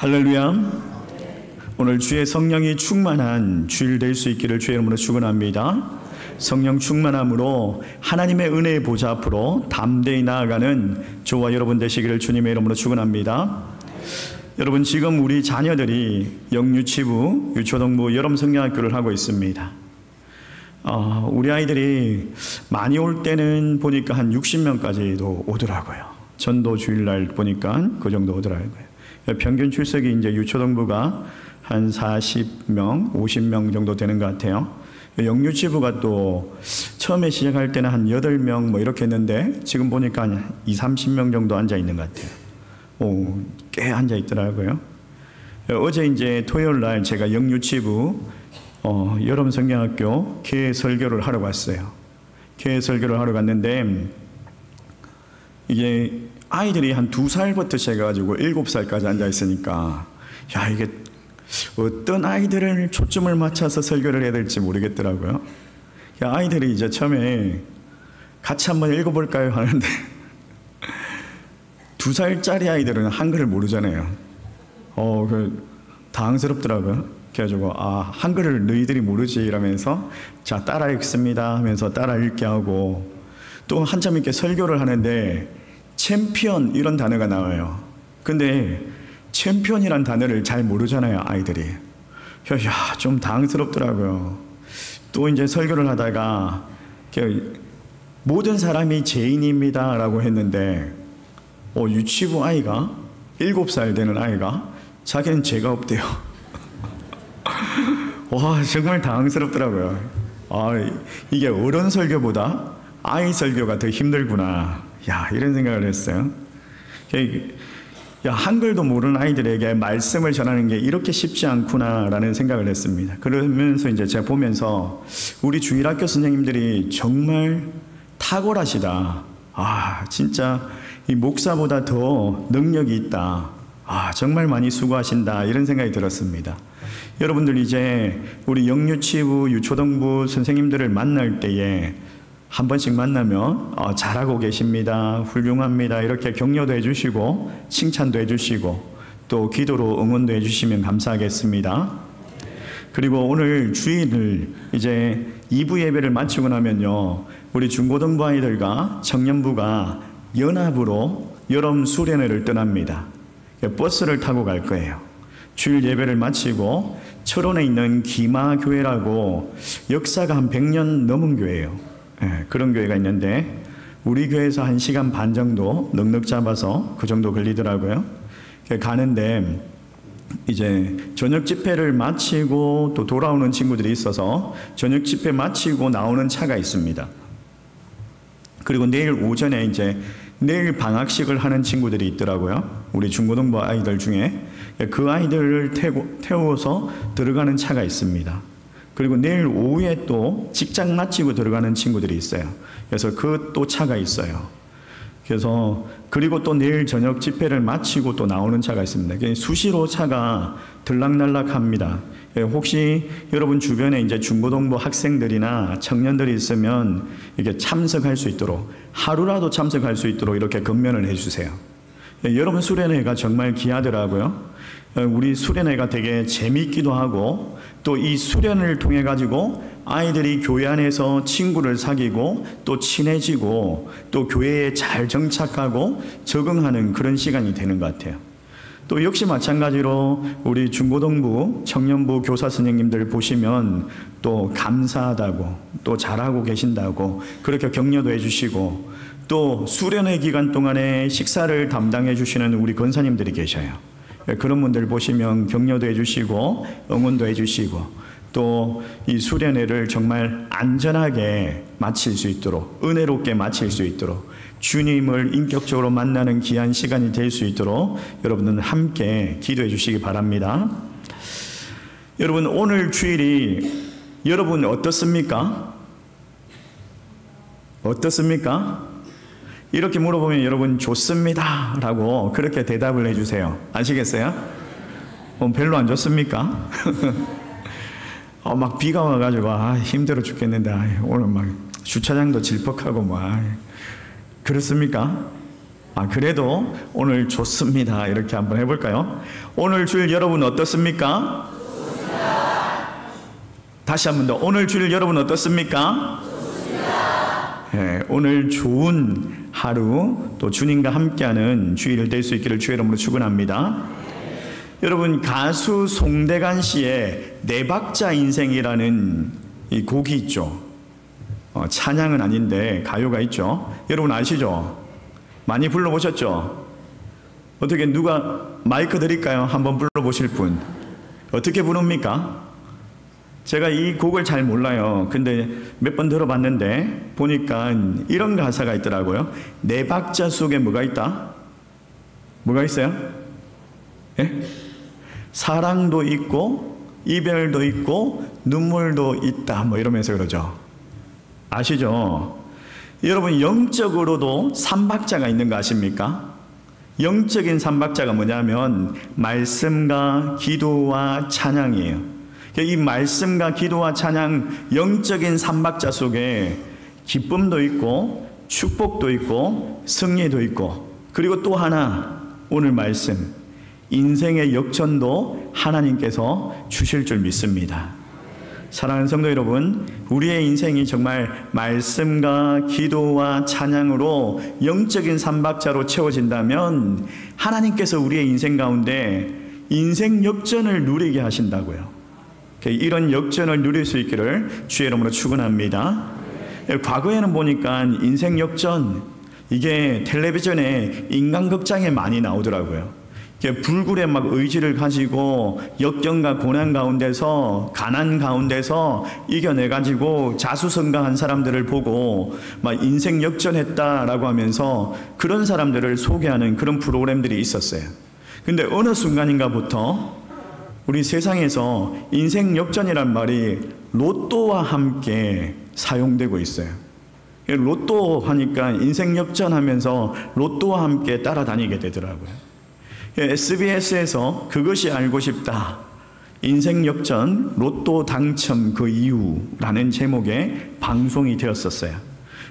할렐루야. 오늘 주의 성령이 충만한 주일 될 수 있기를 주의 이름으로 축원합니다. 성령 충만함으로 하나님의 은혜의 보좌 앞으로 담대히 나아가는 저와 여러분 되시기를 주님의 이름으로 축원합니다. 여러분, 지금 우리 자녀들이 영유치부, 유초동부, 여름성령학교를 하고 있습니다. 우리 아이들이 많이 올 때는 보니까 한 60명까지도 오더라고요. 전도 주일날 보니까 그 정도 오더라고요. 평균 출석이 이제 유초동부가 한 40명, 50명 정도 되는 것 같아요. 영유치부가 또 처음에 시작할 때는 한 8명 뭐 이렇게 했는데 지금 보니까 한 30명 정도 앉아 있는 것 같아요. 꽤 앉아 있더라고요. 어제 이제 토요일 날 제가 영유치부 여름성경학교 개회 설교를 하러 갔어요. 개회 설교를 하러 갔는데 이게 아이들이 한 2살부터 시작해가지고 7살까지 앉아 있으니까 이게 어떤 아이들을 초점을 맞춰서 설교를 해야 될지 모르겠더라고요. 아이들이 이제 처음에 같이 한번 읽어볼까요 하는데 2살짜리 아이들은 한글을 모르잖아요. 당황스럽더라고요. 그래가지고 한글을 너희들이 모르지 이러면서 자 따라 읽습니다 하면서 따라 읽게 하고, 또 한참 이렇게 설교를 하는데 챔피언 이런 단어가 나와요. 근데 챔피언이란 단어를 잘 모르잖아요, 아이들이. 좀 당황스럽더라고요. 또 이제 설교를 하다가 모든 사람이 죄인입니다 라고 했는데 유치부 아이가 7살 되는 아이가 자기는 죄가 없대요. 와, 정말 당황스럽더라고요. 이게 어른 설교보다 아이 설교가 더 힘들구나, 이런 생각을 했어요. 한글도 모르는 아이들에게 말씀을 전하는 게 이렇게 쉽지 않구나라는 생각을 했습니다. 그러면서 이제 제가 보면서 우리 주일학교 선생님들이 정말 탁월하시다. 진짜 이 목사보다 더 능력이 있다. 정말 많이 수고하신다. 이런 생각이 들었습니다. 여러분들 이제 우리 영유치부, 유초등부 선생님들을 만날 때에 한 번씩 만나면 잘하고 계십니다, 훌륭합니다 이렇게 격려도 해주시고 칭찬도 해주시고 또 기도로 응원도 해주시면 감사하겠습니다. 그리고 오늘 주일을 이제 2부 예배를 마치고 나면요, 우리 중고등부 아이들과 청년부가 연합으로 여름 수련회를 떠납니다. 버스를 타고 갈 거예요. 주일 예배를 마치고 철원에 있는 기마교회라고 역사가 한 100년 넘은 교회예요. 그런 교회가 있는데 우리 교회에서 1시간 반 정도 넉넉 잡아서 그 정도 걸리더라고요. 가는데 이제 저녁 집회를 마치고 또 돌아오는 친구들이 있어서 저녁 집회 마치고 나오는 차가 있습니다. 그리고 내일 오전에 이제 내일 방학식을 하는 친구들이 있더라고요. 우리 중고등부 아이들 중에 그 아이들을 태워서 들어가는 차가 있습니다. 그리고 내일 오후에 또 직장 마치고 들어가는 친구들이 있어요. 그래서 그 또 차가 있어요. 그래서 그리고 또 내일 저녁 집회를 마치고 또 나오는 차가 있습니다. 수시로 차가 들락날락합니다. 혹시 여러분 주변에 이제 중고등부 학생들이나 청년들이 있으면 이렇게 참석할 수 있도록, 하루라도 참석할 수 있도록 이렇게 건면을 해주세요. 여러분 수련회가 정말 귀하더라고요. 우리 수련회가 되게 재미있기도 하고 또 이 수련을 통해 가지고 아이들이 교회 안에서 친구를 사귀고 또 친해지고 또 교회에 잘 정착하고 적응하는 그런 시간이 되는 것 같아요. 또 역시 마찬가지로 우리 중고등부, 청년부 교사 선생님들 보시면 또 감사하다고 또 잘하고 계신다고 그렇게 격려도 해주시고, 또 수련회 기간 동안에 식사를 담당해 주시는 우리 권사님들이 계셔요. 그런 분들 보시면 격려도 해주시고 응원도 해주시고 또 이 수련회를 정말 안전하게 마칠 수 있도록, 은혜롭게 마칠 수 있도록, 주님을 인격적으로 만나는 귀한 시간이 될 수 있도록 여러분은 함께 기도해 주시기 바랍니다. 여러분, 오늘 주일이 여러분 어떻습니까? 어떻습니까? 이렇게 물어보면 여러분 좋습니다 라고 그렇게 대답을 해주세요. 아시겠어요? 별로 안 좋습니까? 막 비가 와가지고 힘들어 죽겠는데 오늘 막 주차장도 질퍽하고 그렇습니까? 그래도 오늘 좋습니다. 이렇게 한번 해볼까요? 오늘 주일 여러분 어떻습니까? 좋습니다. 다시 한 번 더. 오늘 주일 여러분 어떻습니까? 좋습니다. 네, 오늘 좋은 하루 또 주님과 함께하는 주일을 될 수 있기를 주의 이름으로 축원합니다. 여러분, 가수 송대관 씨의 네 박자 인생이라는 이 곡이 있죠. 찬양은 아닌데 가요가 있죠. 여러분 아시죠? 많이 불러보셨죠? 어떻게 누가 마이크 드릴까요? 한번 불러보실 분. 어떻게 부릅니까? 제가 이 곡을 잘 몰라요. 근데 몇 번 들어봤는데 보니까 이런 가사가 있더라고요. 네 박자 속에 뭐가 있다? 뭐가 있어요? 예? 사랑도 있고 이별도 있고 눈물도 있다 뭐 이러면서 그러죠. 아시죠? 여러분, 영적으로도 삼박자가 있는 거 아십니까? 영적인 삼박자가 뭐냐면 말씀과 기도와 찬양이에요. 이 말씀과 기도와 찬양, 영적인 삼박자 속에 기쁨도 있고 축복도 있고 승리도 있고, 그리고 또 하나, 오늘 말씀, 인생의 역전도 하나님께서 주실 줄 믿습니다. 사랑하는 성도 여러분, 우리의 인생이 정말 말씀과 기도와 찬양으로 영적인 삼박자로 채워진다면 하나님께서 우리의 인생 가운데 인생 역전을 누리게 하신다고요. 이런 역전을 누릴 수 있기를 주의 이름으로 축원합니다. 과거에는 보니까 인생 역전, 이게 텔레비전에 인간극장에 많이 나오더라고요. 불굴의 막 의지를 가지고 역경과 고난 가운데서, 가난 가운데서 이겨내가지고 자수성가한 사람들을 보고 막 인생 역전했다라고 하면서 그런 사람들을 소개하는 그런 프로그램들이 있었어요. 근데 어느 순간인가부터 우리 세상에서 인생 역전이란 말이 로또와 함께 사용되고 있어요. 로또 하니까 인생 역전하면서 로또와 함께 따라다니게 되더라고요. SBS에서 그것이 알고 싶다, 인생 역전 로또 당첨 그 이유라는 제목의 방송이 되었었어요.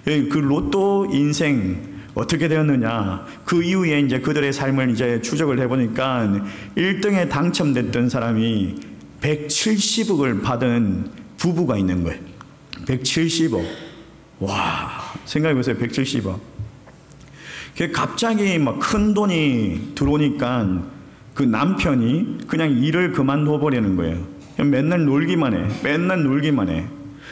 그 로또 인생 어떻게 되었느냐, 그 이후에 이제 그들의 삶을 이제 추적을 해보니까 1등에 당첨됐던 사람이 170억을 받은 부부가 있는 거예요. 170억. 와, 생각해보세요. 170억. 갑자기 막 큰 돈이 들어오니까 그 남편이 그냥 일을 그만둬 버리는 거예요. 맨날 놀기만 해. 맨날 놀기만 해.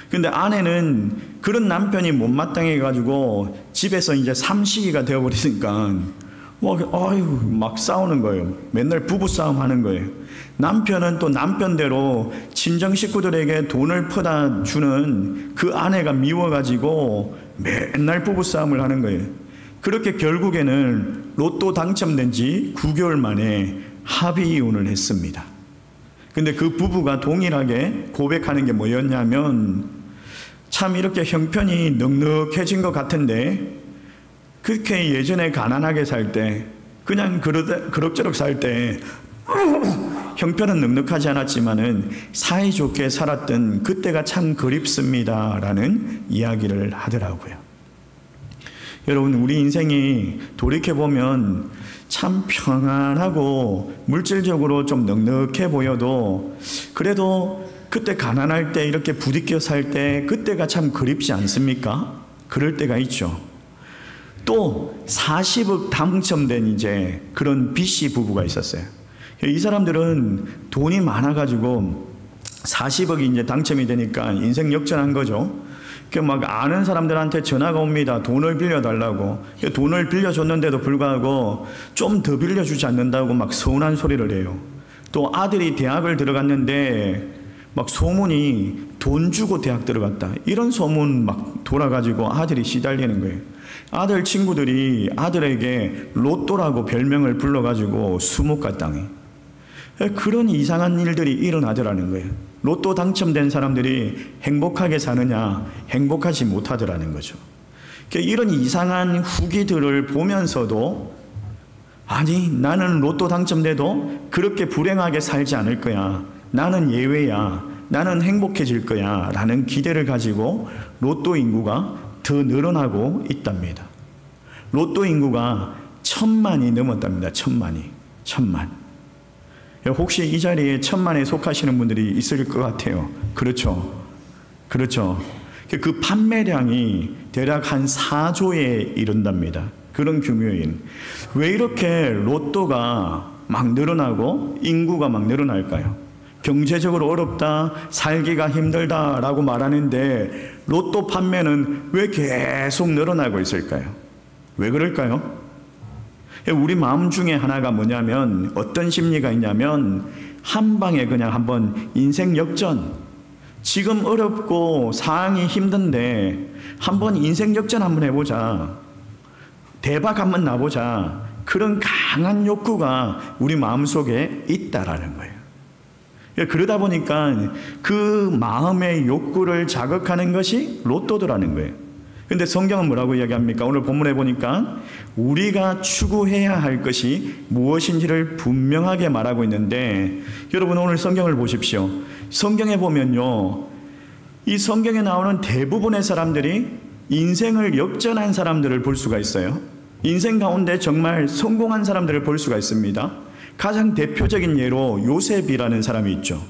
근데 아내는 그런 남편이 못마땅해 가지고 집에서 이제 삼식이가 되어 버리니까 막 싸우는 거예요. 맨날 부부 싸움 하는 거예요. 남편은 또 남편대로 친정 식구들에게 돈을 퍼다 주는 그 아내가 미워 가지고 맨날 부부 싸움을 하는 거예요. 그렇게 결국에는 로또 당첨된 지 9개월 만에 합의 이혼을 했습니다. 근데 그 부부가 동일하게 고백하는 게 뭐였냐면, 참 이렇게 형편이 넉넉해진 것 같은데 그렇게 예전에 가난하게 살 때, 그냥 그럭저럭 살 때 형편은 넉넉하지 않았지만은 사이좋게 살았던 그때가 참 그립습니다 라는 이야기를 하더라고요. 여러분, 우리 인생이 돌이켜보면 참 평안하고 물질적으로 좀 넉넉해 보여도 그래도 그때 가난할 때 이렇게 부딪혀 살 때 그때가 참 그립지 않습니까? 그럴 때가 있죠. 또 40억 당첨된 이제 그런 B씨 부부가 있었어요. 이 사람들은 돈이 많아가지고 40억이 이제 당첨이 되니까 인생 역전한 거죠. 막 아는 사람들한테 전화가 옵니다. 돈을 빌려달라고. 돈을 빌려줬는데도 불구하고 좀 더 빌려주지 않는다고 막 서운한 소리를 해요. 또 아들이 대학을 들어갔는데 막 소문이 돈 주고 대학 들어갔다, 이런 소문 막 돌아가지고 아들이 시달리는 거예요. 아들 친구들이 아들에게 로또라고 별명을 불러가지고 수목가 땅에 그런 이상한 일들이 일어나더라는 거예요. 로또 당첨된 사람들이 행복하게 사느냐, 행복하지 못하더라는 거죠. 이런 이상한 후기들을 보면서도, 아니 나는 로또 당첨돼도 그렇게 불행하게 살지 않을 거야, 나는 예외야, 나는 행복해질 거야 라는 기대를 가지고 로또 인구가 더 늘어나고 있답니다. 로또 인구가 천만이 넘었답니다. 천만. 혹시 이 자리에 천만에 속하시는 분들이 있을 것 같아요. 그렇죠. 그 판매량이 대략 한 4조에 이른답니다. 그런 규모인. 왜 이렇게 로또가 막 늘어나고 인구가 막 늘어날까요? 경제적으로 어렵다, 살기가 힘들다라고 말하는데 로또 판매는 왜 계속 늘어나고 있을까요? 왜 그럴까요? 우리 마음 중에 하나가 뭐냐면, 어떤 심리가 있냐면, 한 방에 그냥 한번 인생 역전, 지금 어렵고 상황이 힘든데 한번 인생 역전 한번 해보자, 대박 한번 나보자, 그런 강한 욕구가 우리 마음속에 있다라는 거예요. 그러다 보니까 그 마음의 욕구를 자극하는 것이 로또더라는 거예요. 근데 성경은 뭐라고 이야기합니까? 오늘 본문에 보니까 우리가 추구해야 할 것이 무엇인지를 분명하게 말하고 있는데, 여러분 오늘 성경을 보십시오. 성경에 보면요, 이 성경에 나오는 대부분의 사람들이 인생을 역전한 사람들을 볼 수가 있어요. 인생 가운데 정말 성공한 사람들을 볼 수가 있습니다. 가장 대표적인 예로 요셉이라는 사람이 있죠.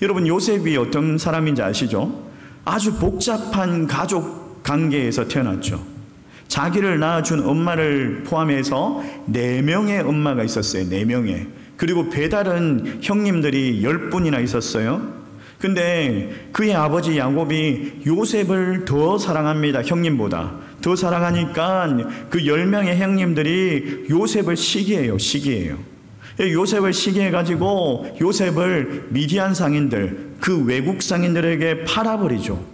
여러분 요셉이 어떤 사람인지 아시죠? 아주 복잡한 가족 관계에서 태어났죠. 자기를 낳아준 엄마를 포함해서 4명의 엄마가 있었어요. 4명의. 그리고 배다른 형님들이 10분이나 있었어요. 근데 그의 아버지 야곱이 요셉을 더 사랑합니다. 형님보다. 더 사랑하니까 그 10명의 형님들이 요셉을 시기해요. 요셉을 시기해가지고 요셉을 미디안 상인들, 그 외국 상인들에게 팔아버리죠.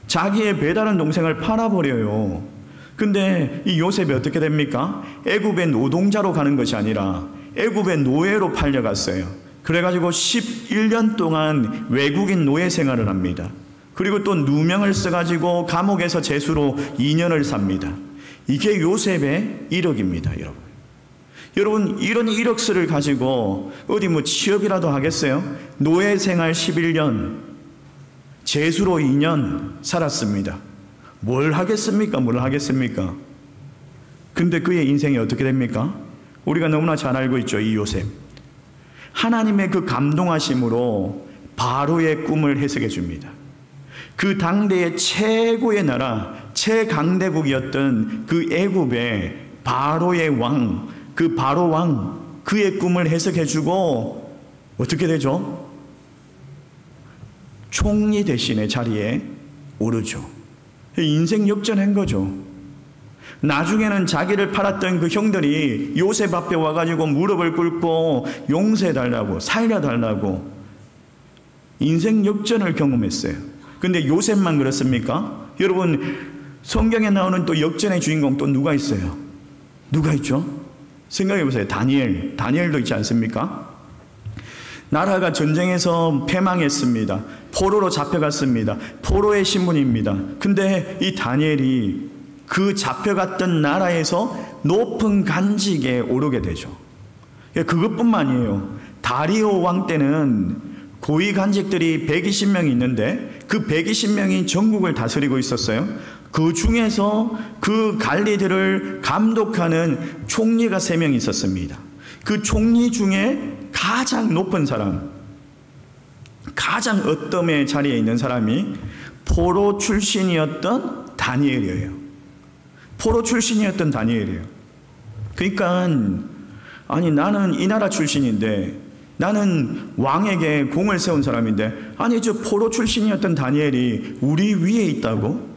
자기의 배다른 동생을 팔아버려요. 근데 이 요셉이 어떻게 됩니까? 애굽의 노동자로 가는 것이 아니라 애굽의 노예로 팔려갔어요. 그래가지고 11년 동안 외국인 노예 생활을 합니다. 그리고 또 누명을 써가지고 감옥에서 제수로 2년을 삽니다. 이게 요셉의 이력입니다, 여러분. 여러분 이런 이력서를 가지고 어디 뭐 취업이라도 하겠어요? 노예 생활 11년, 제수로 2년 살았습니다. 뭘 하겠습니까? 근데 그의 인생이 어떻게 됩니까? 우리가 너무나 잘 알고 있죠. 이 요셉. 하나님의 그 감동하심으로 바로의 꿈을 해석해 줍니다. 그 당대의 최고의 나라, 최강대국이었던 그 애굽의 바로의 왕, 그 바로 왕, 그의 꿈을 해석해 주고 어떻게 되죠? 총리 대신의 자리에 오르죠. 인생 역전한 거죠. 나중에는 자기를 팔았던 그 형들이 요셉 앞에 와가지고 무릎을 꿇고 용서해달라고, 살려달라고 인생 역전을 경험했어요. 근데 요셉만 그렇습니까? 여러분 성경에 나오는 또 역전의 주인공 또 누가 있어요? 누가 있죠? 생각해보세요. 다니엘도 있지 않습니까? 나라가 전쟁에서 패망했습니다. 포로로 잡혀갔습니다. 포로의 신분입니다. 근데 이 다니엘이 그 잡혀갔던 나라에서 높은 간직에 오르게 되죠. 그것뿐만이에요. 다리오 왕 때는 고위 간직들이 120명이 있는데 그 120명이 전국을 다스리고 있었어요. 그 중에서 그 관리들을 감독하는 총리가 3명 있었습니다. 그 총리 중에 가장 높은 사람, 가장 어떤 자리에 있는 사람이 포로 출신이었던 다니엘이에요. 그러니까 아니 나는 이 나라 출신인데, 나는 왕에게 공을 세운 사람인데, 아니 저 포로 출신이었던 다니엘이 우리 위에 있다고?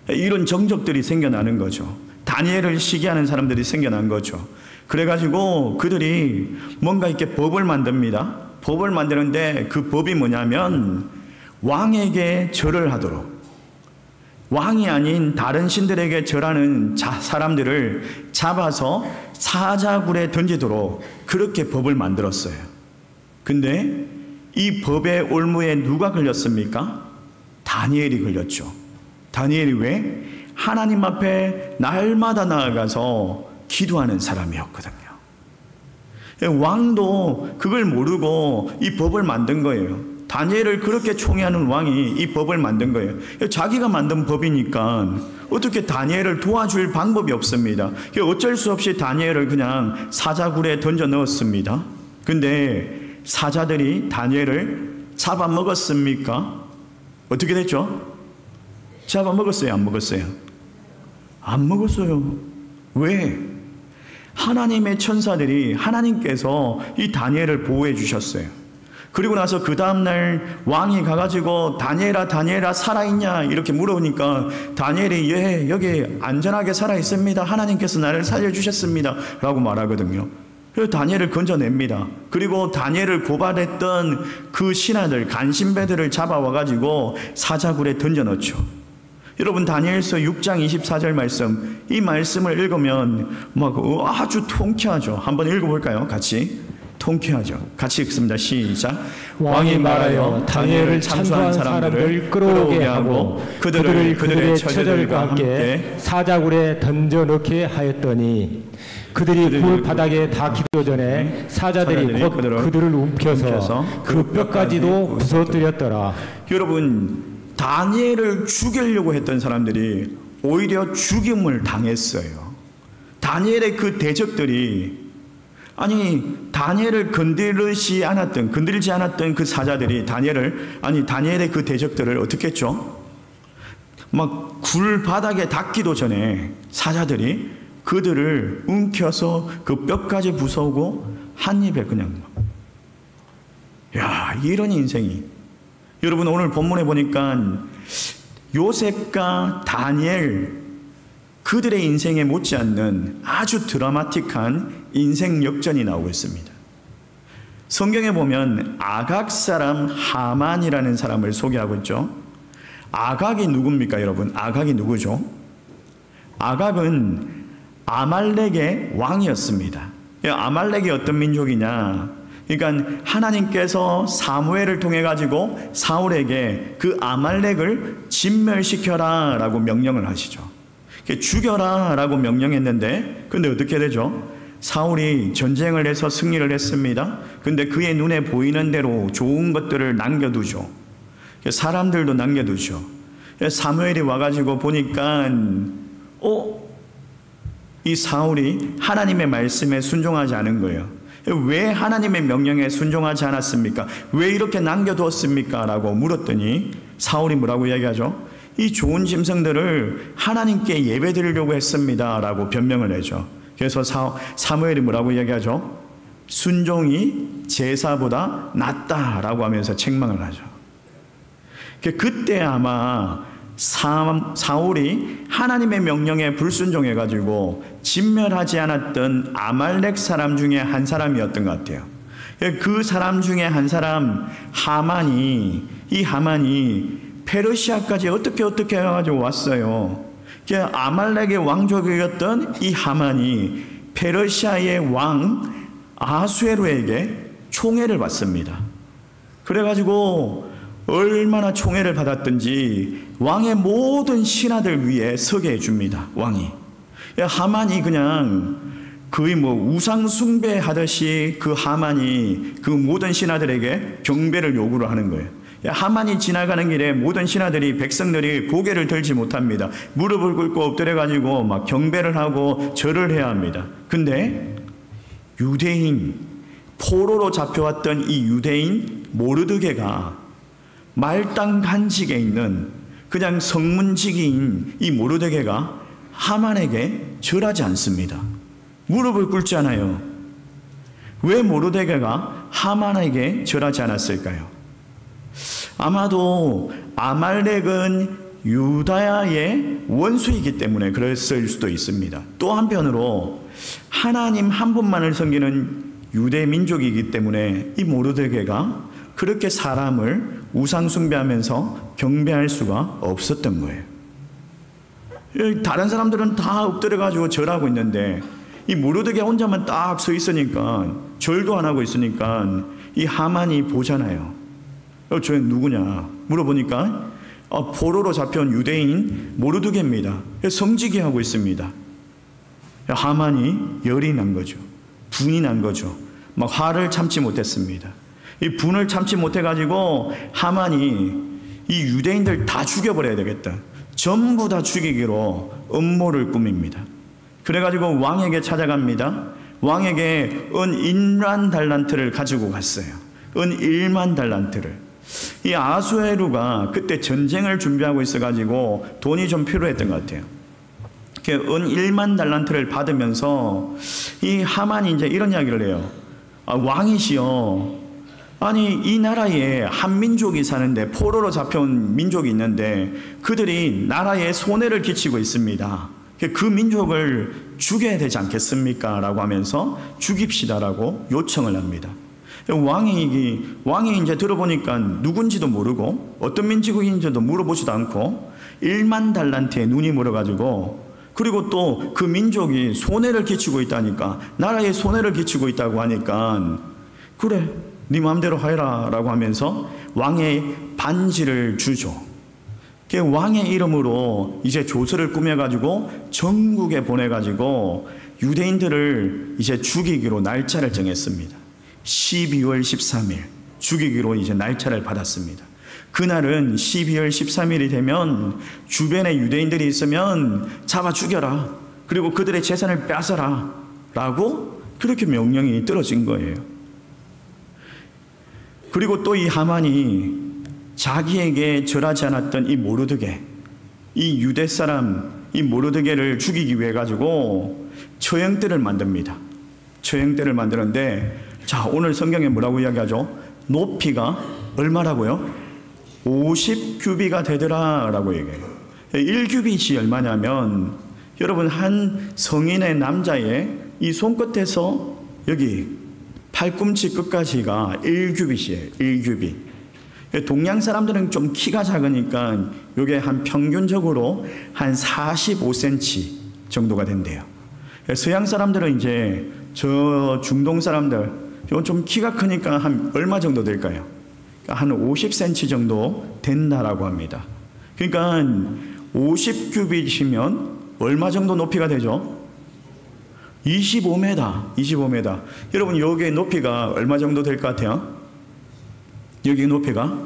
이런 정적들이 생겨나는 거죠. 다니엘을 시기하는 사람들이 생겨난 거죠. 그래가지고 그들이 뭔가 이렇게 법을 만듭니다. 법을 만드는데 그 법이 뭐냐면 왕에게 절을 하도록, 왕이 아닌 다른 신들에게 절하는 사람들을 잡아서 사자굴에 던지도록 그렇게 법을 만들었어요. 근데 이 법의 올무에 누가 걸렸습니까? 다니엘이 걸렸죠. 다니엘이 왜? 하나님 앞에 날마다 나아가서 기도하는 사람이었거든요. 왕도 그걸 모르고 이 법을 만든 거예요. 다니엘을 그렇게 총애하는 왕이 이 법을 만든 거예요. 자기가 만든 법이니까 어떻게 다니엘을 도와줄 방법이 없습니다. 어쩔 수 없이 다니엘을 그냥 사자굴에 던져 넣었습니다. 근데 사자들이 다니엘을 잡아먹었습니까? 어떻게 됐죠? 잡아먹었어요? 안 먹었어요? 안 먹었어요. 왜? 하나님의 천사들이 하나님께서 이 다니엘을 보호해 주셨어요. 그리고 나서 그 다음날 왕이 가가지고 다니엘아 살아있냐 이렇게 물어보니까 다니엘이 예 여기 안전하게 살아있습니다. 하나님께서 나를 살려주셨습니다 라고 말하거든요. 그래서 다니엘을 건져냅니다. 그리고 다니엘을 고발했던 그 신하들 간신배들을 잡아와가지고 사자굴에 던져넣죠. 여러분 다니엘서 6장 24절 말씀, 이 말씀을 읽으면 막 아주 통쾌하죠. 한번 읽어볼까요? 같이. 통쾌하죠. 같이 읽습니다. 시작. 왕이 말하여 다니엘을 참수한 사람들을 끌어오게 하고 그들을 그들의 처자들과 함께 사자굴에 던져 넣게 하였더니 그들이 굴 바닥에 닿기도 전에 사자들이 곧 그들을 움켜서 그 뼈까지도 부서뜨렸더라. 여러분 다니엘을 죽이려고 했던 사람들이 오히려 죽임을 당했어요. 다니엘의 그 대적들이 다니엘을 건드리지 않았던 그 사자들이 다니엘의 그 대적들을 어떻게 했죠? 막 굴 바닥에 닿기도 전에 사자들이 그들을 움켜서 그 뼈까지 부서고 한 입에 그냥 이런 인생이. 여러분 오늘 본문에 보니까 요셉과 다니엘 그들의 인생에 못지않는 아주 드라마틱한 인생 역전이 나오고 있습니다. 성경에 보면 아각 사람 하만이라는 사람을 소개하고 있죠. 아각이 누굽니까 여러분? 아각이 누구죠? 아각은 아말렉의 왕이었습니다. 아말렉이 어떤 민족이냐? 그러니까 하나님께서 사무엘을 통해 가지고 사울에게 그 아말렉을 진멸시켜라 라고 명령을 하시죠. 죽여라 라고 명령했는데 근데 어떻게 되죠? 사울이 전쟁을 해서 승리를 했습니다. 근데 그의 눈에 보이는 대로 좋은 것들을 남겨두죠. 사람들도 남겨두죠. 사무엘이 와가지고 보니까 이 사울이 하나님의 말씀에 순종하지 않은 거예요. 왜 하나님의 명령에 순종하지 않았습니까? 왜 이렇게 남겨두었습니까? 라고 물었더니 사울이 뭐라고 이야기하죠? 이 좋은 짐승들을 하나님께 예배드리려고 했습니다 라고 변명을 해줘. 그래서 사무엘이 뭐라고 이야기하죠? 순종이 제사보다 낫다라고 하면서 책망을 하죠. 그때 아마 사울이 하나님의 명령에 불순종해가지고 진멸하지 않았던 아말렉 사람 중에 한 사람이었던 것 같아요. 그 사람 중에 한 사람 하만이 페르시아까지 어떻게 해가지고 왔어요. 아말렉의 왕족이었던 이 하만이 페르시아의 왕 아수에로에게 총애를 받습니다. 그래가지고 얼마나 총애를 받았든지 왕의 모든 신하들 위에 서게 해줍니다. 왕이. 하만이 그냥 거의 우상 숭배하듯이 그 하만이 그 모든 신하들에게 경배를 요구를 하는 거예요. 하만이 지나가는 길에 모든 신하들이 백성들이 고개를 들지 못합니다. 무릎을 꿇고 엎드려가지고 막 경배를 하고 절을 해야 합니다. 근데 유대인 포로로 잡혀왔던 이 유대인 모르드게가 말단 간직에 있는 그냥 성문지기인 이 모르드게가 하만에게 절하지 않습니다. 무릎을 꿇지 않아요. 왜 모르드게가 하만에게 절하지 않았을까요? 아마도 아말렉은 유다야의 원수이기 때문에 그랬을 수도 있습니다. 또 한편으로 하나님 한 분만을 섬기는 유대 민족이기 때문에 이 모르드게가 그렇게 사람을 우상 숭배하면서 경배할 수가 없었던 거예요. 다른 사람들은 다 엎드려가지고 절하고 있는데 이 모르드게 혼자만 딱 서 있으니까 절도 안 하고 있으니까 이 하만이 보잖아요. 저 누구냐 물어보니까 포로로 잡혀온 유대인 모르드게입니다. 성지기 하고 있습니다. 하만이 열이 난 거죠. 분이 난 거죠. 막 화를 참지 못했습니다. 이 분을 참지 못해가지고 하만이 이 유대인들 다 죽여버려야 되겠다. 전부 다 죽이기로 음모를 꾸밉니다. 그래가지고 왕에게 찾아갑니다. 왕에게 은 1만 달란트를 가지고 갔어요. 은 1만 달란트를. 이 아수에루가 그때 전쟁을 준비하고 있어가지고 돈이 좀 필요했던 것 같아요. 은 1만 달란트를 받으면서 이 하만이 이제 이런 이야기를 해요. 왕이시여, 아니 이 나라에 한 민족이 사는데, 포로로 잡혀온 민족이 있는데 그들이 나라에 손해를 끼치고 있습니다. 그 민족을 죽여야 되지 않겠습니까? 라고 하면서 죽입시다라고 요청을 합니다. 왕이 이제 들어보니까 누군지도 모르고 어떤 민족인지도 물어보지도 않고 1만 달란트에 눈이 멀어가지고, 그리고 또 그 민족이 손해를 끼치고 있다니까, 나라에 손해를 끼치고 있다고 하니까, 그래 네 마음대로 해라 라고 하면서 왕의 반지를 주죠. 왕의 이름으로 이제 조서를 꾸며가지고 전국에 보내가지고 유대인들을 이제 죽이기로 날짜를 정했습니다. 12월 13일 죽이기로 이제 날짜를 받았습니다. 그날은 12월 13일이 되면 주변에 유대인들이 있으면 잡아 죽여라, 그리고 그들의 재산을 뺏어라 라고 그렇게 명령이 떨어진 거예요. 그리고 또 이 하만이 자기에게 절하지 않았던 이 모르드게, 이 유대 사람 이 모르드게를 죽이기 위해 가지고 처형대를 만듭니다. 처형대를 만드는데, 자 오늘 성경에 뭐라고 이야기하죠? 높이가 얼마라고요? 50규비가 되더라 라고 얘기해요. 1규빗이 얼마냐면, 여러분 한 성인의 남자의 이 손끝에서 여기 팔꿈치 끝까지가 1규빗이에요. 1규빗. 동양 사람들은 좀 키가 작으니까 이게 한 평균적으로 한 45cm 정도가 된대요. 서양 사람들은 이제 저 중동 사람들 좀 키가 크니까 한 얼마 정도 될까요? 한 50cm 정도 된다라고 합니다. 그러니까 50규빗이면 얼마 정도 높이가 되죠? 25m. 여러분 여기의 높이가 얼마 정도 될 것 같아요? 여기 높이가?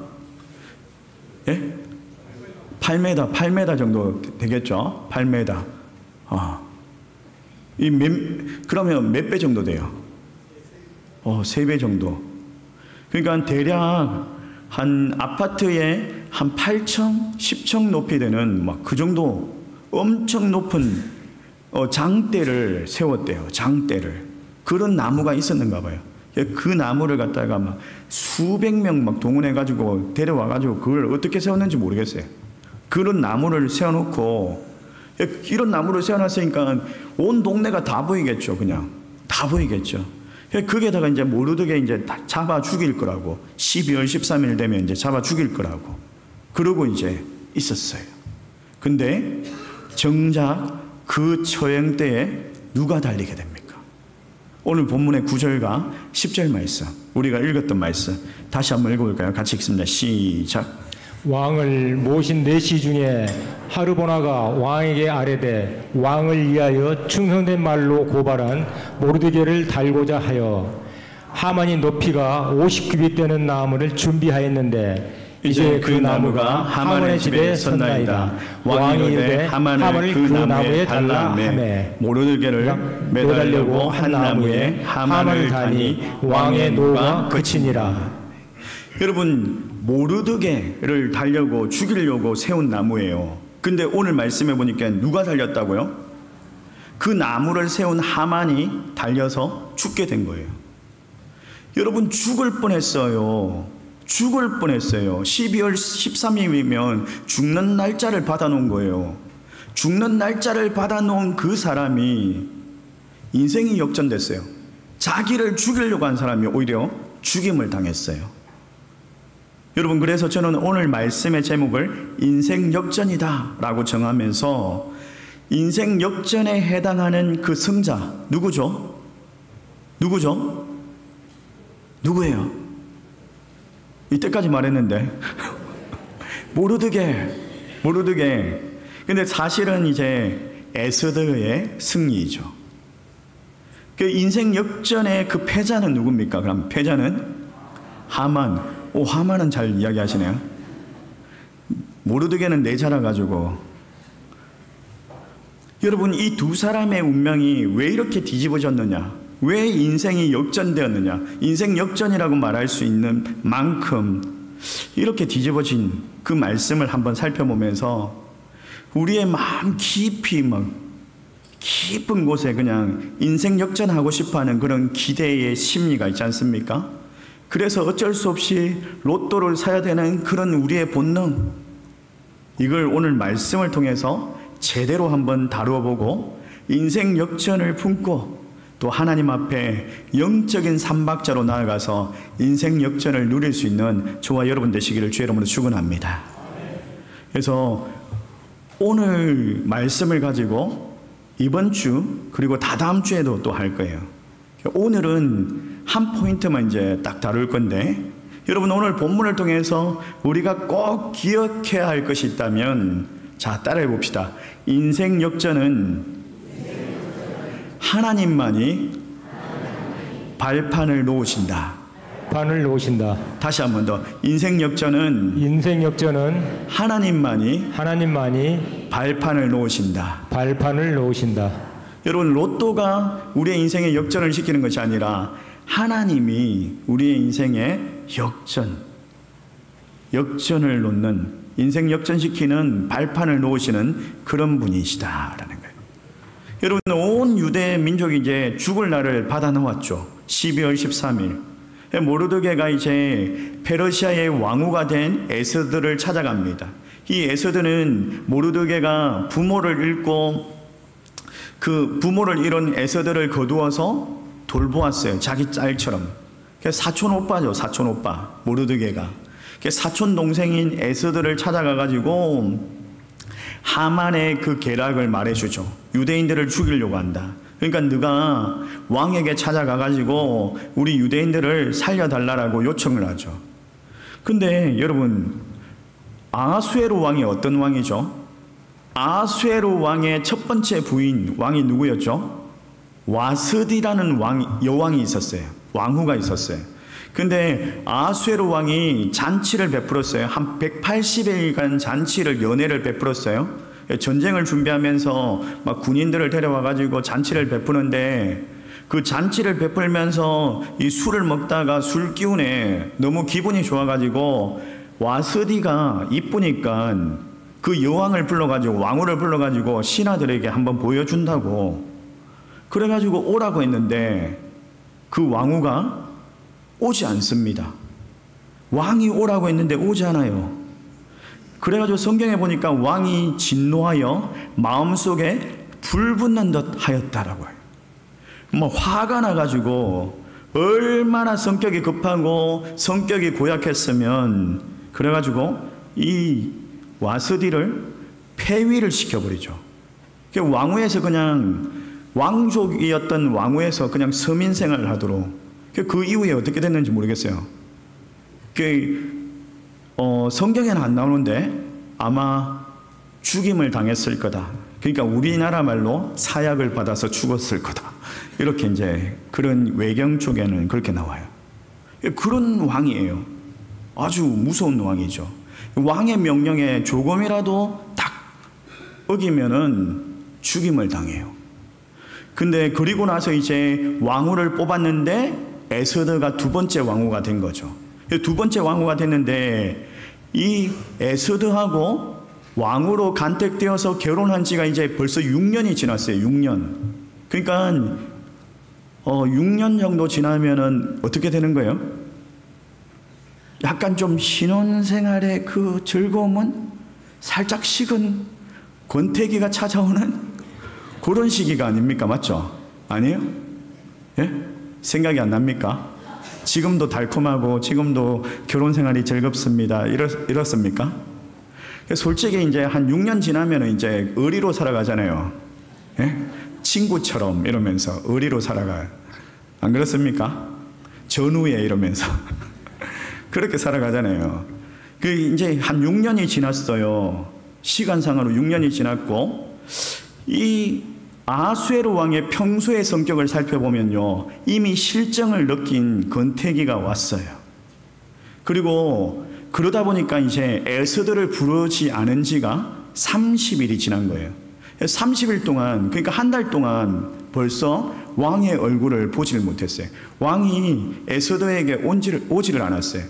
예? 8m 정도 되겠죠? 8m. 그러면 몇 배 정도 돼요? 3배 정도. 그러니까 대략 한 아파트에 한 8층, 10층 높이 되는 막 그 정도 엄청 높은 장대를 세웠대요. 장대를. 그런 나무가 있었는가 봐요. 그 나무를 갖다가 막 수백 명 막 동원해가지고 데려와가지고 그걸 어떻게 세웠는지 모르겠어요. 그런 나무를 세워놓고, 이런 나무를 세워놨으니까 온 동네가 다 보이겠죠. 그냥 다 보이겠죠. 거기에다가 이제 모르드게 이제 잡아 죽일 거라고, 12월 13일 되면 이제 잡아 죽일 거라고 그러고 이제 있었어요. 근데 정작 그 처형 때에 누가 달리게 됩니까? 오늘 본문의 9절과 10절 말씀, 우리가 읽었던 말씀 다시 한번 읽어볼까요? 같이 읽습니다. 시작. 왕을 모신 내시 중에 하르보나가 왕에게 아뢰되 왕을 위하여 충성된 말로 고발한 모르드게를 달고자 하여 하만이 높이가 50규빗 되는 나무를 준비하였는데 이제 그 나무가 하만의 집에 섰나이다. 왕이 이르되 하만을 그 나무에 달라 하매 모르드게를 매달려고 한 나무에 하만을 다니 왕의 노가 그치니라. 여러분 모르드게를 달려고 죽이려고 세운 나무예요. 근데 오늘 말씀해 보니까 누가 달렸다고요? 그 나무를 세운 하만이 달려서 죽게 된 거예요. 여러분 죽을 뻔했어요. 죽을 뻔했어요. 12월 13일이면 죽는 날짜를 받아놓은 거예요. 죽는 날짜를 받아놓은 그 사람이 인생이 역전됐어요. 자기를 죽이려고 한 사람이 오히려 죽임을 당했어요. 여러분 그래서 저는 오늘 말씀의 제목을 인생 역전이다 라고 정하면서, 인생 역전에 해당하는 그 승자 누구죠? 누구예요? 이때까지 말했는데 모르드게. 근데 사실은 이제 에스더의 승리죠. 그 인생 역전의 그 패자는 누굽니까? 그럼 패자는 하만. 하만은 잘 이야기하시네요. 모르드게는 내 자라가지고. 여러분, 이 두 사람의 운명이 왜 이렇게 뒤집어졌느냐? 왜 인생이 역전되었느냐? 인생 역전이라고 말할 수 있는 만큼 이렇게 뒤집어진 그 말씀을 한번 살펴보면서 우리의 마음 깊이 깊은 곳에 그냥 인생 역전하고 싶어하는 그런 기대의 심리가 있지 않습니까? 그래서 어쩔 수 없이 로또를 사야 되는 그런 우리의 본능, 이걸 오늘 말씀을 통해서 제대로 한번 다루어 보고 인생 역전을 품고 또 하나님 앞에 영적인 삼박자로 나아가서 인생 역전을 누릴 수 있는 저와 여러분 되시기를 주의 이름으로 축원합니다. 그래서 오늘 말씀을 가지고 이번 주 그리고 다다음 주에도 또 할 거예요. 오늘은 한 포인트만 이제 딱 다룰 건데, 여러분 오늘 본문을 통해서 우리가 꼭 기억해야 할 것이 있다면, 자, 따라해 봅시다. 인생 역전은 하나님만이 발판을 놓으신다. 판을 놓으신다. 다시 한 번 더. 인생 역전은 하나님만이 발판을 놓으신다. 발판을 놓으신다. 여러분, 로또가 우리의 인생에 역전을 시키는 것이 아니라 하나님이 우리의 인생에 역전을 놓는, 인생 역전시키는 발판을 놓으시는 그런 분이시다라는 거예요. 여러분, 온 유대 민족이 이제 죽을 날을 받아 놓았죠. 12월 13일. 모르드게가 이제 페르시아의 왕후가 된 에스더를 찾아갑니다. 이 에스더는 모르드게가 부모를 잃고 그 부모를 잃은 에스더를 거두어서 돌보았어요. 자기 딸처럼. 사촌 오빠죠. 사촌 오빠. 모르드게가. 사촌 동생인 에스더를 찾아가가지고 하만의 그 계략을 말해주죠. 유대인들을 죽이려고 한다. 그러니까 네가 왕에게 찾아가가지고 우리 유대인들을 살려달라고 요청을 하죠. 근데 여러분, 아하수에로 왕이 어떤 왕이죠? 아하수에로 왕의 첫 번째 부인 왕이 누구였죠? 와스디라는 여왕이 있었어요. 왕후가 있었어요. 근데 아하수에로 왕이 잔치를 베풀었어요. 한 180일간 잔치를, 연회를 베풀었어요. 전쟁을 준비하면서 막 군인들을 데려와가지고 잔치를 베푸는데, 그 잔치를 베풀면서 이 술을 먹다가 술 기운에 너무 기분이 좋아가지고 와스디가 이쁘니까 그 여왕을 불러가지고, 왕후를 불러가지고 신하들에게 한번 보여준다고 그래가지고 오라고 했는데 그 왕후가 오지 않습니다. 왕이 오라고 했는데 오지 않아요. 그래가지고 성경에 보니까 왕이 진노하여 마음속에 불 붙는 듯 하였다라고 해요. 화가 나가지고, 얼마나 성격이 급하고 성격이 고약했으면, 그래가지고 이 와스디를 폐위를 시켜버리죠. 왕후에서 그냥, 왕족이었던 왕후에서 그냥 서민 생활을 하도록. 그 이후에 어떻게 됐는지 모르겠어요. 성경에는 안 나오는데 아마 죽임을 당했을 거다. 그러니까 우리나라 말로 사약을 받아서 죽었을 거다. 이렇게 이제 그런 외경 쪽에는 그렇게 나와요. 그런 왕이에요. 아주 무서운 왕이죠. 왕의 명령에 조금이라도 딱 어기면은 죽임을 당해요. 근데 그리고 나서 이제 왕후를 뽑았는데 에스더가 두 번째 왕후가 된 거죠. 두 번째 왕후가 됐는데 이 에스더하고 왕후로 간택되어서 결혼한 지가 이제 벌써 6년이 지났어요. 6년. 그러니까 6년 정도 지나면은 어떻게 되는 거예요? 약간 좀 신혼생활의 그 즐거움은 살짝 식은 권태기가 찾아오는 그런 시기가 아닙니까? 맞죠? 아니에요? 예? 생각이 안 납니까? 지금도 달콤하고 지금도 결혼 생활이 즐겁습니다. 이렇습니까? 솔직히 이제 한 6년 지나면 이제 의리로 살아가잖아요. 예? 친구처럼 이러면서 의리로 살아가요. 안 그렇습니까? 전후에 이러면서. 그렇게 살아가잖아요. 이제 한 6년이 지났어요. 시간상으로 6년이 지났고, 이 아하수에로 왕의 평소의 성격을 살펴보면요, 이미 실정을 느낀 권태기가 왔어요. 그리고 그러다 보니까 이제 에스더를 부르지 않은 지가 30일이 지난 거예요. 30일 동안, 그러니까 한 달 동안 벌써 왕의 얼굴을 보지를 못했어요. 왕이 에스더에게 오지를 않았어요.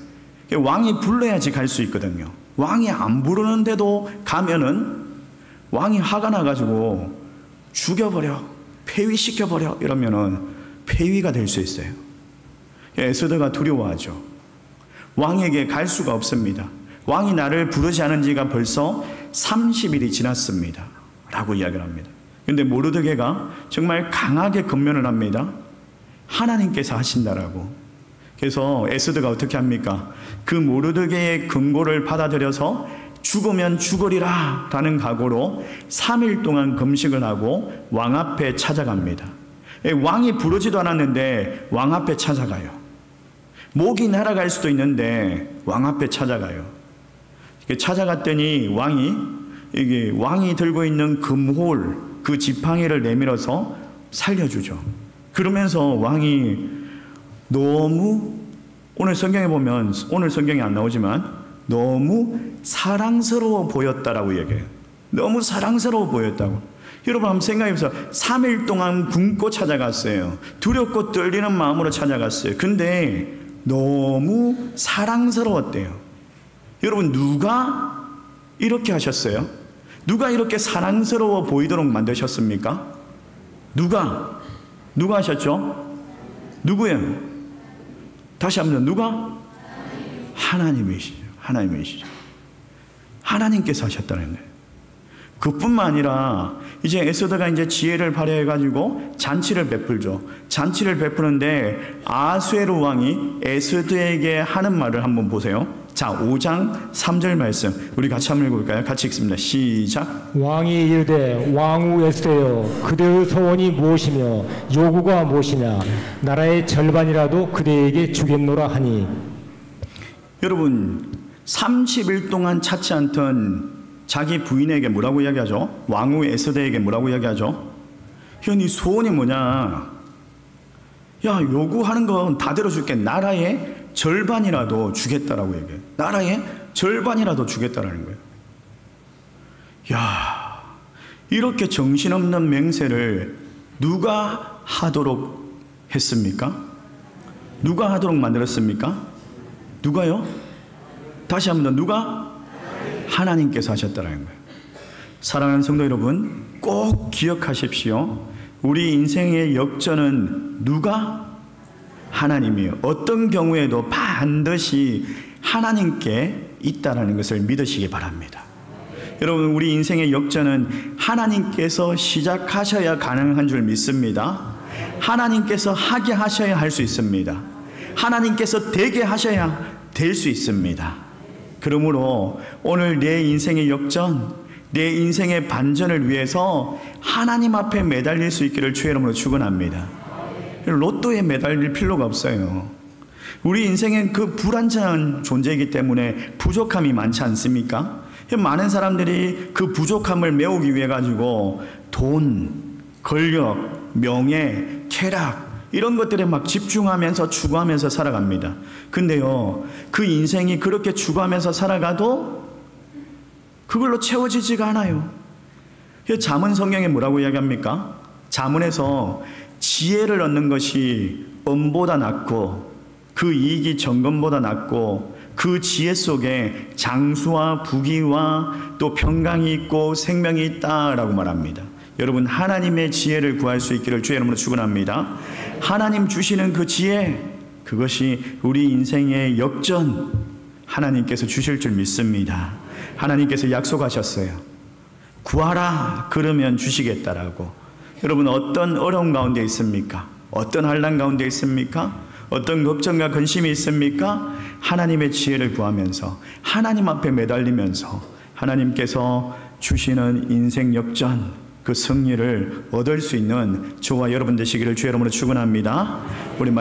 왕이 불러야지 갈 수 있거든요. 왕이 안 부르는데도 가면은 왕이 화가 나가지고 죽여버려, 폐위시켜버려 이러면은 폐위가 될 수 있어요. 에스더가 두려워하죠. 왕에게 갈 수가 없습니다. 왕이 나를 부르지 않은 지가 벌써 30일이 지났습니다 라고 이야기를 합니다. 그런데 모르드게가 정말 강하게 권면을 합니다. 하나님께서 하신다라고. 그래서 에스더가 어떻게 합니까? 그 모르드게의 금고를 받아들여서 죽으면 죽으리라 라는 각오로 3일 동안 금식을 하고 왕 앞에 찾아갑니다. 왕이 부르지도 않았는데 왕 앞에 찾아가요. 목이 날아갈 수도 있는데 왕 앞에 찾아가요. 찾아갔더니 왕이 들고 있는 금홀, 그 지팡이를 내밀어서 살려주죠. 그러면서 왕이 너무, 오늘 성경에 보면, 오늘 성경에 안 나오지만 너무 사랑스러워 보였다라고 얘기해요. 너무 사랑스러워 보였다고. 여러분 한번 생각해보세요. 3일 동안 굶고 찾아갔어요. 두렵고 떨리는 마음으로 찾아갔어요. 근데 너무 사랑스러웠대요. 여러분 누가 이렇게 하셨어요? 누가 이렇게 사랑스러워 보이도록 만드셨습니까? 누가 하셨죠? 누구예요? 다시 한번 누가? 하나님이시죠. 하나님께서 하셨다는 거예요. 그뿐만 아니라 이제 에스더가 이제 지혜를 발휘해가지고 잔치를 베풀죠. 잔치를 베푸는데 아수에로 왕이 에스더에게 하는 말을 한번 보세요. 자, 5장 3절 말씀 우리 같이 한번 읽어볼까요? 같이 읽습니다. 시작. 왕이 이르되 왕후 에스더여 그대의 소원이 무엇이며 요구가 무엇이냐 나라의 절반이라도 그대에게 주겠노라 하니. 여러분 30일 동안 찾지 않던 자기 부인에게 뭐라고 이야기하죠? 왕후 에스더에게 뭐라고 이야기하죠? 네 소원이 뭐냐? 야, 요구하는 건 다 들어줄게. 나라의 절반이라도 주겠다라고 얘기해요. 나라의 절반이라도 주겠다라는 거예요. 야, 이렇게 정신없는 맹세를 누가 하도록 했습니까? 누가 하도록 만들었습니까? 누가요? 다시 한번 더 누가? 하나님께서 하셨다는 거예요. 사랑하는 성도 여러분, 꼭 기억하십시오. 우리 인생의 역전은 누가? 하나님이에요. 어떤 경우에도 반드시 하나님께 있다는 것을 믿으시기 바랍니다. 여러분, 우리 인생의 역전은 하나님께서 시작하셔야 가능한 줄 믿습니다. 하나님께서 하게 하셔야 할 수 있습니다. 하나님께서 되게 하셔야 될 수 있습니다. 그러므로 오늘 내 인생의 역전, 내 인생의 반전을 위해서 하나님 앞에 매달릴 수 있기를 주의 이름으로 축원합니다. 로또에 매달릴 필요가 없어요. 우리 인생은 그 불완전한 존재이기 때문에 부족함이 많지 않습니까? 많은 사람들이 그 부족함을 메우기 위해 가지고 돈, 권력, 명예, 쾌락 이런 것들에 막 집중하면서 추구하면서 살아갑니다. 근데요, 그 인생이 그렇게 추구하면서 살아가도 그걸로 채워지지가 않아요. 잠언 성경에 뭐라고 이야기합니까? 잠언에서 지혜를 얻는 것이 은보다 낫고 그 이익이 정금보다 낫고 그 지혜 속에 장수와 부귀와 또 평강이 있고 생명이 있다라고 말합니다. 여러분, 하나님의 지혜를 구할 수 있기를 주의 이름으로 축원합니다. 하나님 주시는 그 지혜, 그것이 우리 인생의 역전, 하나님께서 주실 줄 믿습니다. 하나님께서 약속하셨어요. 구하라 그러면 주시겠다라고. 여러분, 어떤 어려움 가운데 있습니까? 어떤 환난 가운데 있습니까? 어떤 걱정과 근심이 있습니까? 하나님의 지혜를 구하면서 하나님 앞에 매달리면서 하나님께서 주시는 인생 역전, 그 승리를 얻을 수 있는 저와 여러분 되시기를 주의 이름으로 축원합니다. 우리